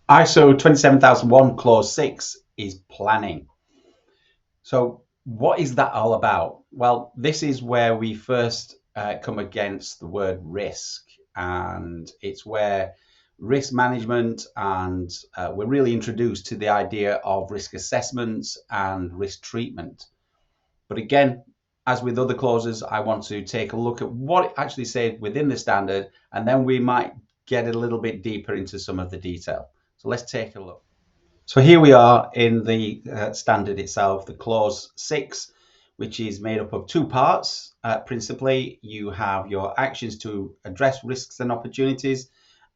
ISO 27001 clause 6 is planning. So what is that all about? Well, this is where we first come against the word risk, and it's where risk management and we're really introduced to the idea of risk assessments and risk treatment. But again, as with other clauses, I want to take a look at what it actually said within the standard, and then we might get a little bit deeper into some of the detail. So let's take a look. So here we are in the standard itself, the clause 6, which is made up of two parts. Principally, you have your actions to address risks and opportunities,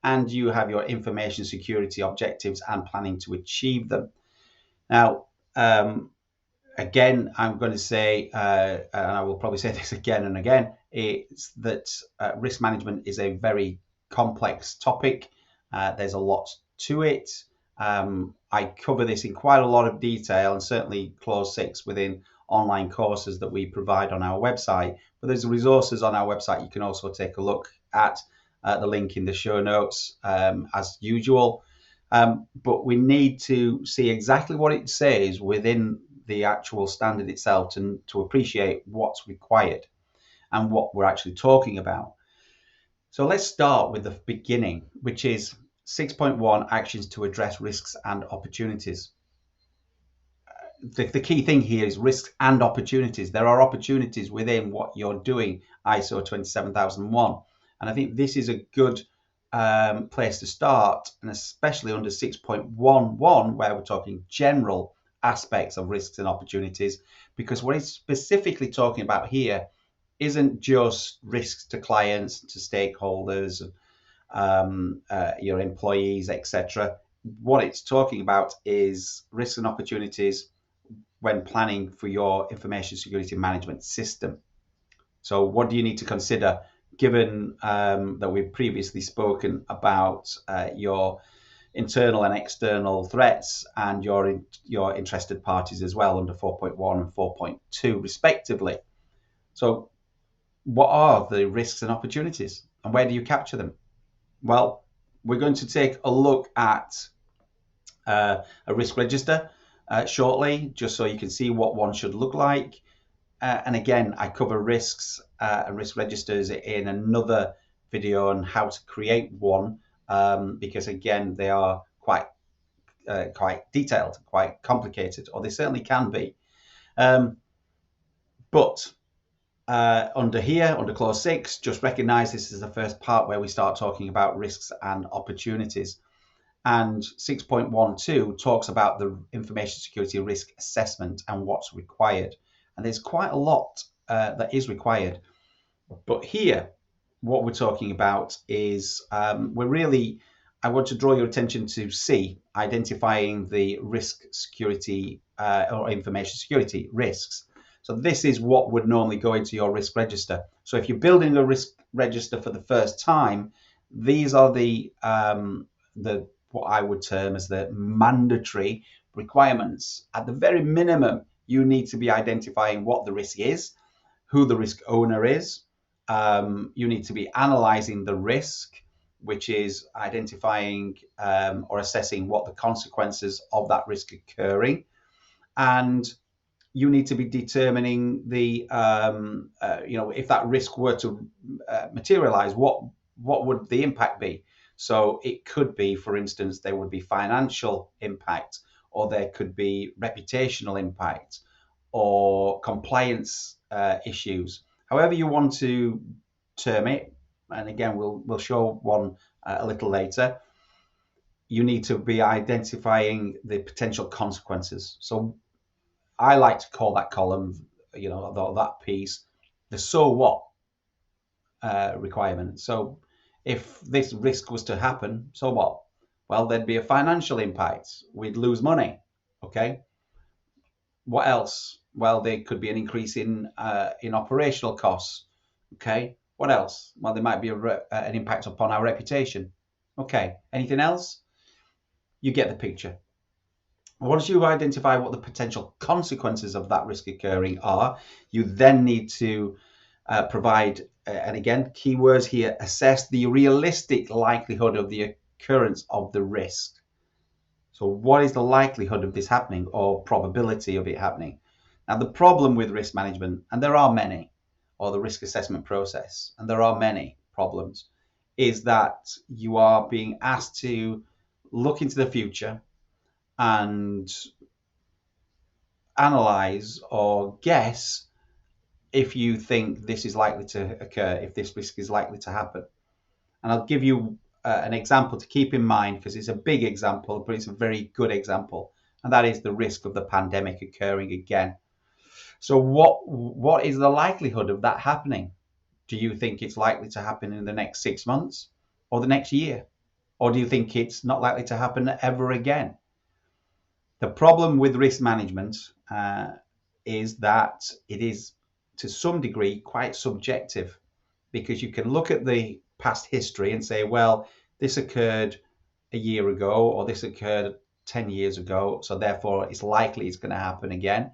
and you have your information security objectives and planning to achieve them. Now, again, I'm going to say, and I will probably say this again and again, it's that risk management is a very complex topic. There's a lot to it. I cover this in quite a lot of detail, and certainly clause 6 within online courses that we provide on our website. But there's resources on our website you can also take a look at, the link in the show notes as usual. But we need to see exactly what it says within the actual standard itself to appreciate what's required and what we're actually talking about. So let's start with the beginning, which is 6.1 actions to address risks and opportunities. The key thing here is risks and opportunities. There are opportunities within what you're doing, ISO 27001. And I think this is a good place to start, and especially under 6.11, where we're talking general aspects of risks and opportunities, because what it's specifically talking about here isn't just risks to clients, to stakeholders, your employees, etc. What it's talking about is risks and opportunities when planning for your information security management system. So what do you need to consider given that we've previously spoken about your internal and external threats and your interested parties as well under 4.1 and 4.2 respectively. So what are the risks and opportunities, and where do you capture them? Well, we're going to take a look at a risk register shortly, just so you can see what one should look like. And again, I cover risks and risk registers in another video on how to create one, because again, they are quite detailed, quite complicated, or they certainly can be. But under here, under clause 6, just recognize this is the first part where we start talking about risks and opportunities. And 6.12 talks about the information security risk assessment and what's required. And there's quite a lot that is required. But here, what we're talking about is I want to draw your attention to C, identifying the risk security or information security risks. So this is what would normally go into your risk register. So if you're building a risk register for the first time, these are the what I would term as the mandatory requirements. At the very minimum, you need to be identifying what the risk is, who the risk owner is. You need to be analyzing the risk, which is identifying or assessing what the consequences of that risk occurring. And you need to be determining the, if that risk were to materialize, what would the impact be? So it could be, for instance, there would be financial impact, or there could be reputational impact, or compliance issues. However you want to term it, and again, we'll show one a little later. You need to be identifying the potential consequences. So I like to call that column, that piece, the so what requirement. So if this risk was to happen, so what? Well, there'd be a financial impact. We'd lose money. Okay. What else? Well, there could be an increase in operational costs. Okay. What else? Well, there might be an impact upon our reputation. Okay. Anything else? You get the picture. Once you identify what the potential consequences of that risk occurring are, you then need to provide, and again, keywords here, assess the realistic likelihood of the occurrence of the risk. So what is the likelihood of this happening, or probability of it happening? Now, the problem with risk management, and there are many, or the risk assessment process, and there are many problems, is that you are being asked to look into the future and analyze or guess if you think this is likely to occur, if this risk is likely to happen. And I'll give you an example to keep in mind, because it's a big example, but it's a very good example. And that is the risk of the pandemic occurring again. So what is the likelihood of that happening? Do you think it's likely to happen in the next 6 months or the next year? Or do you think it's not likely to happen ever again? The problem with risk management is that it is to some degree quite subjective, because you can look at the past history and say, well, this occurred a year ago, or this occurred 10 years ago, so therefore it's likely it's going to happen again.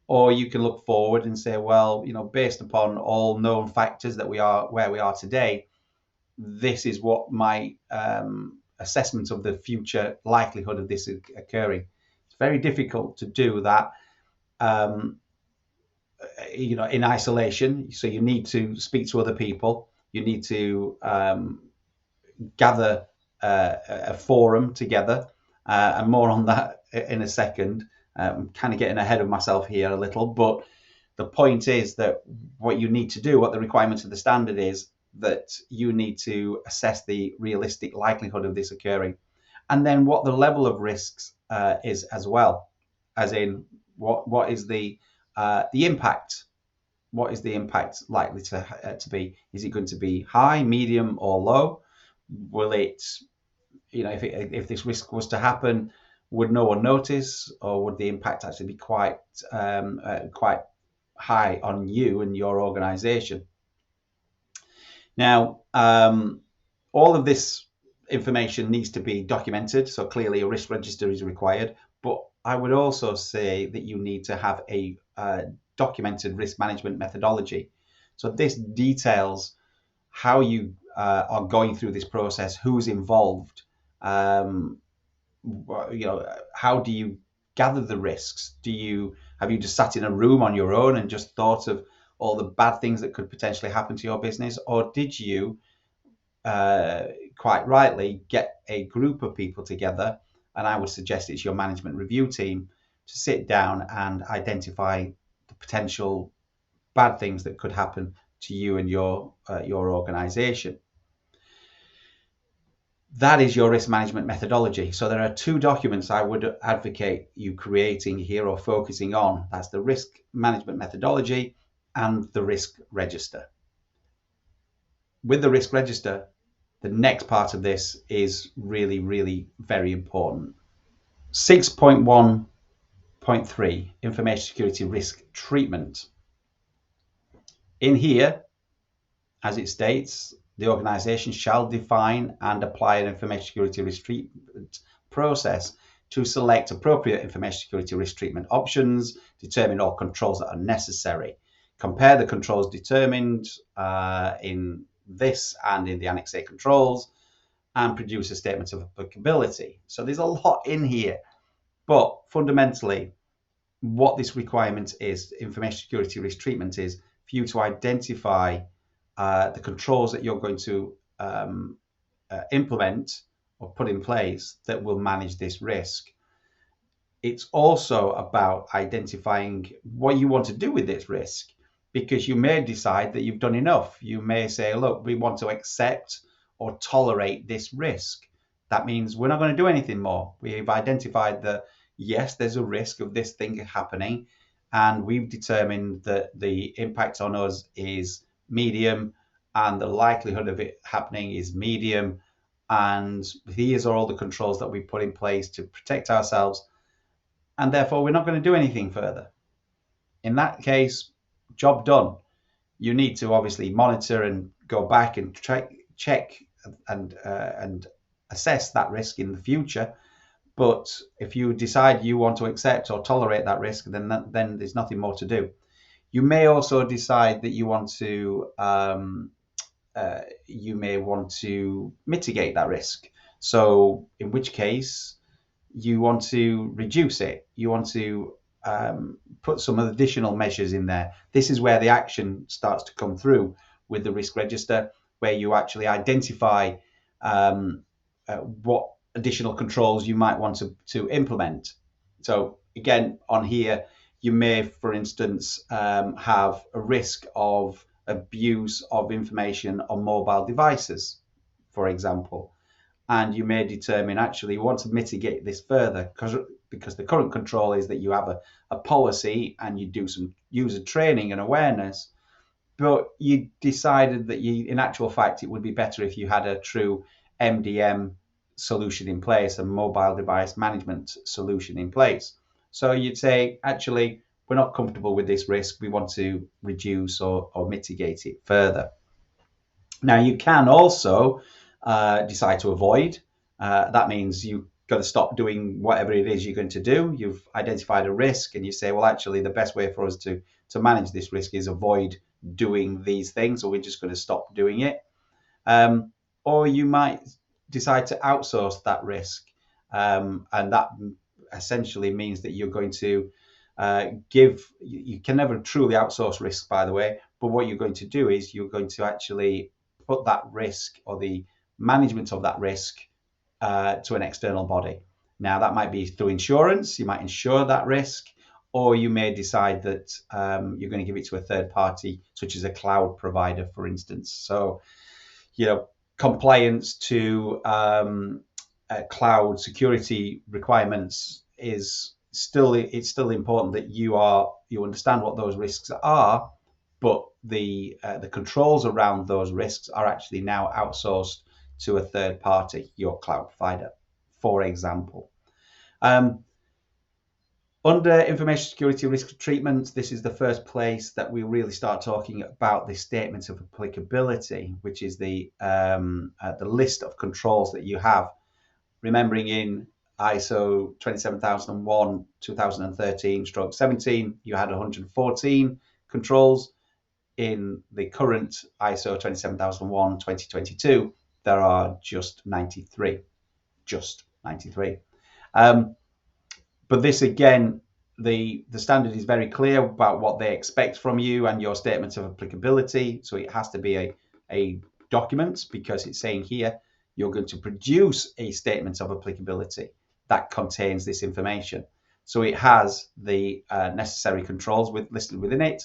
Or you can look forward and say, well, based upon all known factors that we are where we are today, this is what my assessment of the future likelihood of this occurring. It's very difficult to do that, in isolation. So you need to speak to other people. You need to gather a forum together, and more on that in a second. I'm kind of getting ahead of myself here a little, but the point is that what you need to do, what the requirement of the standard is, that you need to assess the realistic likelihood of this occurring, and then what the level of risks is as well, as in what is the impact. What is the impact likely to be? Is it going to be high, medium, or low? Will it, if this risk was to happen, would no one notice, or would the impact actually be quite high on you and your organization? Now, all of this information needs to be documented, so clearly a risk register is required, but I would also say that you need to have a documented risk management methodology. So this details how you are going through this process, who's involved, how do you gather the risks? Have you just sat in a room on your own and just thought of all the bad things that could potentially happen to your business, or did you quite rightly get a group of people together, and I would suggest it's your management review team, to sit down and identify the potential bad things that could happen to you and your organization? That is your risk management methodology. So there are two documents I would advocate you creating here or focusing on. That's the risk management methodology and the risk register. With the risk register, the next part of this is really, really very important. 6.1.3, information security risk treatment. In here, as it states, the organization shall define and apply an information security risk treatment process to select appropriate information security risk treatment options, determine all controls that are necessary, compare the controls determined in this and in the Annex A controls, and produce a statement of applicability. So there's a lot in here, but fundamentally, what this requirement is, information security risk treatment, is for you to identify the controls that you're going to implement or put in place that will manage this risk. It's also about identifying what you want to do with this risk, because you may decide that you've done enough. You may say, look, we want to accept or tolerate this risk. That means we're not going to do anything more. We've identified that, yes, there's a risk of this thing happening, and we've determined that the impact on us is medium and the likelihood of it happening is medium, and these are all the controls that we put in place to protect ourselves, and therefore we're not going to do anything further. In that case, job done. You need to obviously monitor and go back and check and assess that risk in the future. But if you decide you want to accept or tolerate that risk, then there's nothing more to do. You may also decide that you want to mitigate that risk. So in which case, you want to reduce it. You want to put some additional measures in there. This is where the action starts to come through with the risk register, where you actually identify what additional controls you might want to implement. So again, on here, you may, for instance, have a risk of abuse of information on mobile devices, for example. And you may determine actually you want to mitigate this further because the current control is that you have a policy and you do some user training and awareness, but you decided that in actual fact, it would be better if you had a true MDM solution in place, a mobile device management solution in place. So you'd say, actually, we're not comfortable with this risk. We want to reduce or mitigate it further. Now, you can also decide to avoid. That means you've got to stop doing whatever it is you're going to do. You've identified a risk and you say, well, actually, the best way for us to manage this risk is avoid doing these things, or we're just going to stop doing it. Or you might decide to outsource that risk. And that essentially means that you're going to you can never truly outsource risk, by the way, but what you're going to do is you're going to actually put that risk or the management of that risk to an external body. Now, that might be through insurance. You might insure that risk, or you may decide that you're going to give it to a third party, such as a cloud provider, for instance. So, compliance to cloud security requirements is still important that you understand what those risks are, but the controls around those risks are actually now outsourced to a third party, your cloud provider, for example. Under information security risk treatment, this is the first place that we really start talking about the statement of applicability, which is the list of controls that you have. Remembering in ISO 27001 2013/17, you had 114 controls. In the current ISO 27001 2022, there are just 93. But this, again, the standard is very clear about what they expect from you and your statements of applicability. So it has to be a document, because it's saying here you're going to produce a statement of applicability that contains this information. So it has the necessary controls listed within it,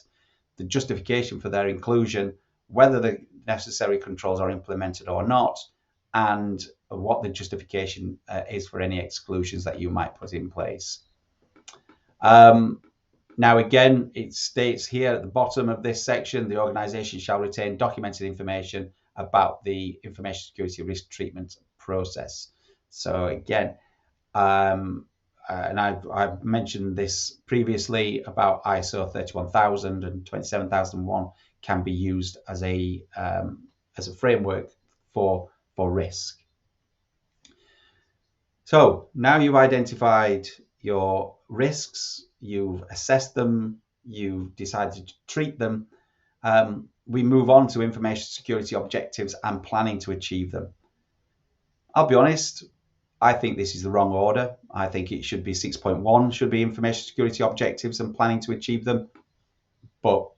the justification for their inclusion, whether the necessary controls are implemented or not, and what the justification is for any exclusions that you might put in place. Now, again, it states here at the bottom of this section, the organization shall retain documented information about the information security risk treatment process. So again, and I've mentioned this previously about ISO 31000 and 27001 can be used as a framework for risk. So now you've identified your risks, you've assessed them, you've decided to treat them. We move on to information security objectives and planning to achieve them. I'll be honest, I think this is the wrong order. I think it should be 6.1 should be information security objectives and planning to achieve them, but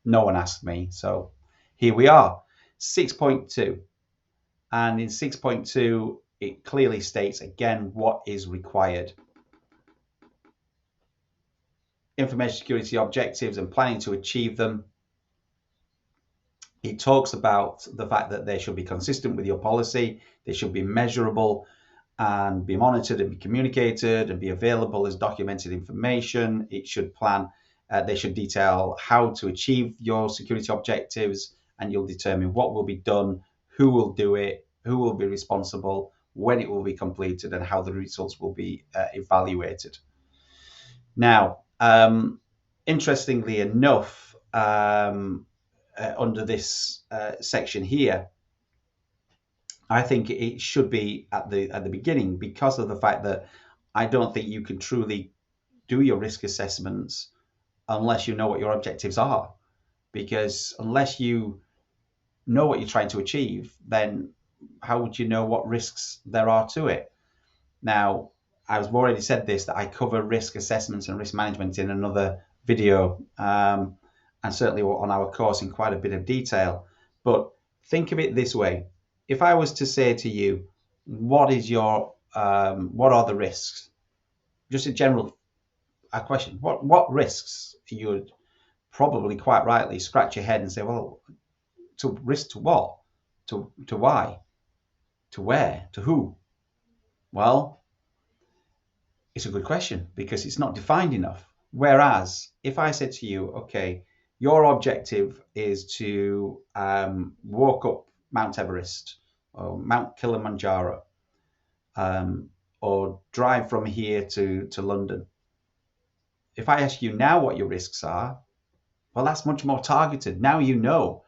no one asked me, so here we are. 6.2, and in 6.2 it clearly states again what is required. Information security objectives and planning to achieve them. It talks about the fact that they should be consistent with your policy, they should be measurable and be monitored and be communicated and be available as documented information. It should plan, they should detail how to achieve your security objectives, and you'll determine what will be done, who will do it, who will be responsible, when it will be completed, and how the results will be evaluated. Now, interestingly enough, under this section here, I think it should be at the beginning, because of the fact that I don't think you can truly do your risk assessments unless you know what your objectives are. Because unless you know what you're trying to achieve, then how would you know what risks there are to it? Now, I've already said this, that I cover risk assessments and risk management in another video, and certainly on our course in quite a bit of detail. But think of it this way: if I was to say to you, what are the risks? Just a general question. What risks? You would probably quite rightly scratch your head and say, well, to risk to what? To why? To where? To who? Well, it's a good question because it's not defined enough. Whereas if I said to you, okay, your objective is to walk up Mount Everest or Mount Kilimanjaro, or drive from here to London. If I ask you now what your risks are, well, that's much more targeted. Now you know,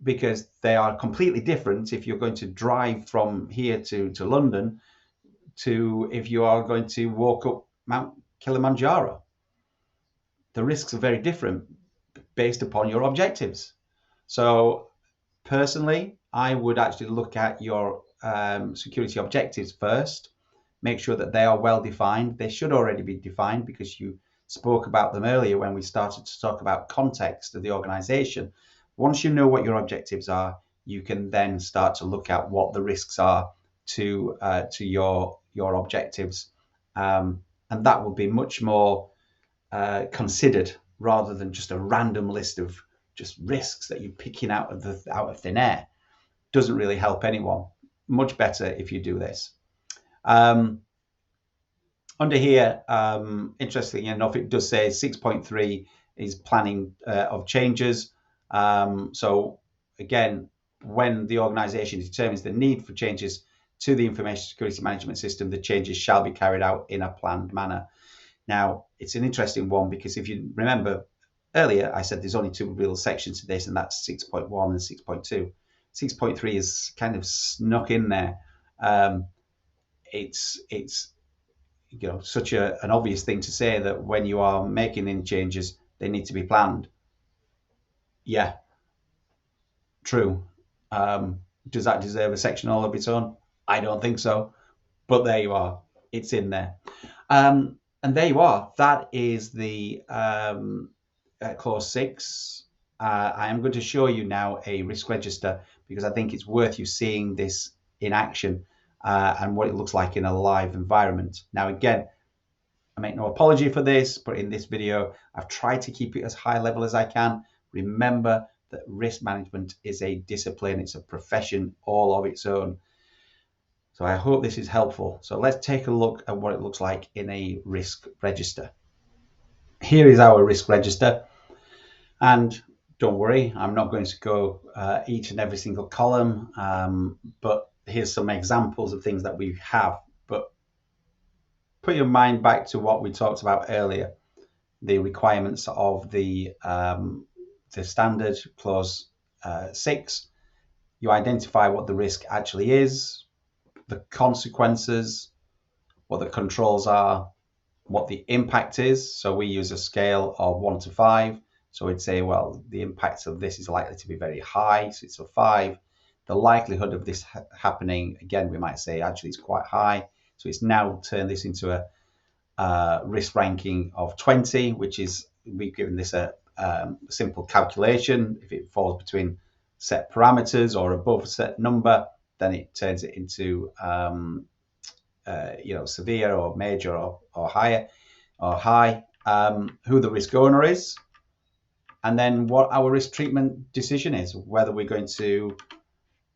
because they are completely different if you're going to drive from here to London to if you are going to walk up Mount Kilimanjaro. The risks are very different based upon your objectives. So personally, I would actually look at your security objectives first, make sure that they are well defined. They should already be defined because you spoke about them earlier when we started to talk about context of the organization. Once you know what your objectives are, you can then start to look at what the risks are to your objectives, and that will be much more considered rather than just a random list of just risks that you're picking out of thin air. Doesn't really help anyone. Much better if you do this. Under here, interestingly enough, it does say 6.3 is planning of changes. So again, when the organization determines the need for changes to the information security management system, the changes shall be carried out in a planned manner. Now, it's an interesting one because if you remember earlier, I said there's only two real sections to this, and that's 6.1 and 6.2. 6.3 is kind of snuck in there. It's such an obvious thing to say that when you are making any changes, they need to be planned. Yeah, true. Does that deserve a section all of its own? I don't think so, but there you are. It's in there. And there you are. That is the clause 6. I am going to show you now a risk register because I think it's worth you seeing this in action and what it looks like in a live environment. Now, again, I make no apology for this, but in this video, I've tried to keep it as high level as I can. Remember that risk management is a discipline. It's a profession all of its own. So I hope this is helpful. So let's take a look at what it looks like in a risk register. Here is our risk register. And don't worry, I'm not going to go each and every single column, but here's some examples of things that we have. But put your mind back to what we talked about earlier, the requirements of the standard clause 6. You identify what the risk actually is, the consequences, what the controls are, what the impact is. So we use a scale of 1 to 5. So we'd say, well, the impact of this is likely to be very high. So it's a 5. The likelihood of this happening, again, we might say actually it's quite high. So it's now turned this into a risk ranking of 20, which is, we've given this a simple calculation. If it falls between set parameters or above a set number, then it turns it into severe or major or higher or high. Who the risk owner is, and then what our risk treatment decision is, whether we're going to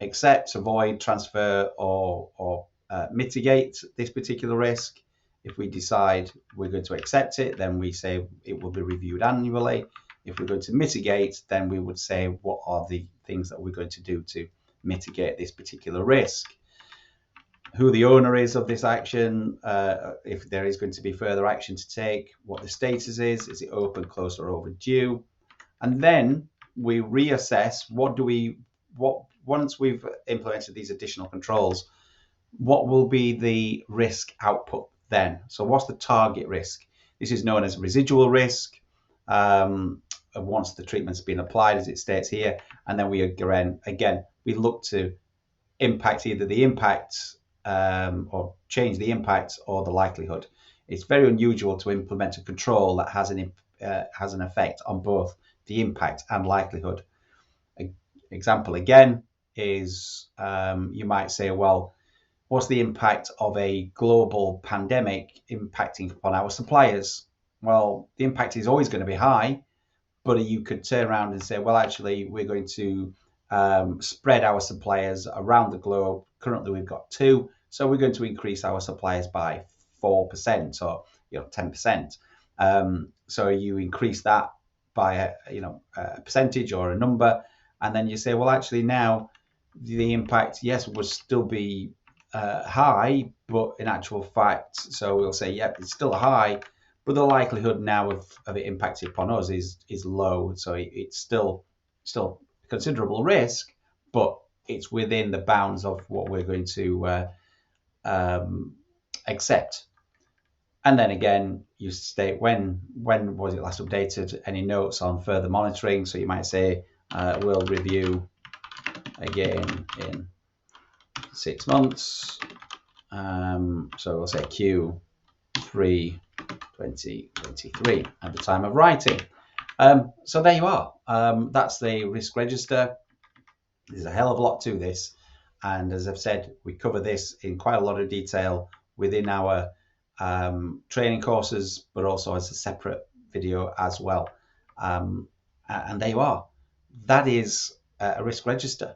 accept, avoid, transfer, or mitigate this particular risk. If we decide we're going to accept it, then we say it will be reviewed annually. If we're going to mitigate, then we would say what are the things that we're going to do to mitigate this particular risk. Who the owner is of this action, if there is going to be further action to take, what the status is it open, closed, or overdue? And then we reassess once we've implemented these additional controls, what will be the risk output then? So what's the target risk? This is known as residual risk. Once the treatment's been applied, as it states here, and then we again we look to impact either the impact or change the impact or the likelihood. It's very unusual to implement a control that has an effect on both the impact and likelihood. Example again is you might say, well, what's the impact of a global pandemic impacting upon our suppliers? Well, the impact is always going to be high, but you could turn around and say, well, actually, we're going to spread our suppliers around the globe. Currently, we've got 2, so we're going to increase our suppliers by 4% or 10%. So you increase that by a percentage or a number, and then you say, well, actually, now the impact, yes, would still be high, but in actual fact, so we'll say, yep, it's still high, but the likelihood now of it impacting upon us is low. So it's still considerable risk, but it's within the bounds of what we're going to accept. And then again, you state when was it last updated, any notes on further monitoring. So you might say, we'll review again in 6 months. So we'll say Q3 2023 at the time of writing. So there you are. That's the risk register. There's a hell of a lot to this. And as I've said, we cover this in quite a lot of detail within our training courses, but also as a separate video as well. And there you are. That is a risk register.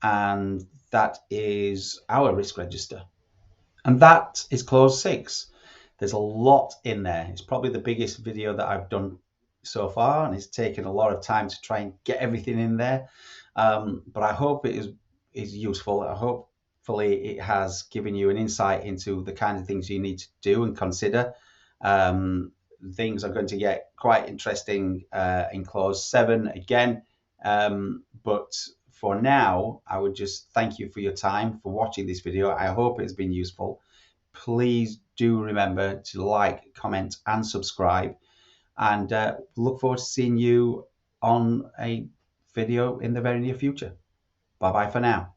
And that is our risk register. And that is clause 6. There's a lot in there. It's probably the biggest video that I've done so far, and it's taken a lot of time to try and get everything in there. But I hope it is useful. Hopefully it has given you an insight into the kind of things you need to do and consider. Things are going to get quite interesting in clause 7 again. But for now, I would just thank you for your time, for watching this video. I hope it's been useful. Please do remember to like, comment, and subscribe. And look forward to seeing you on a video in the very near future. Bye-bye for now.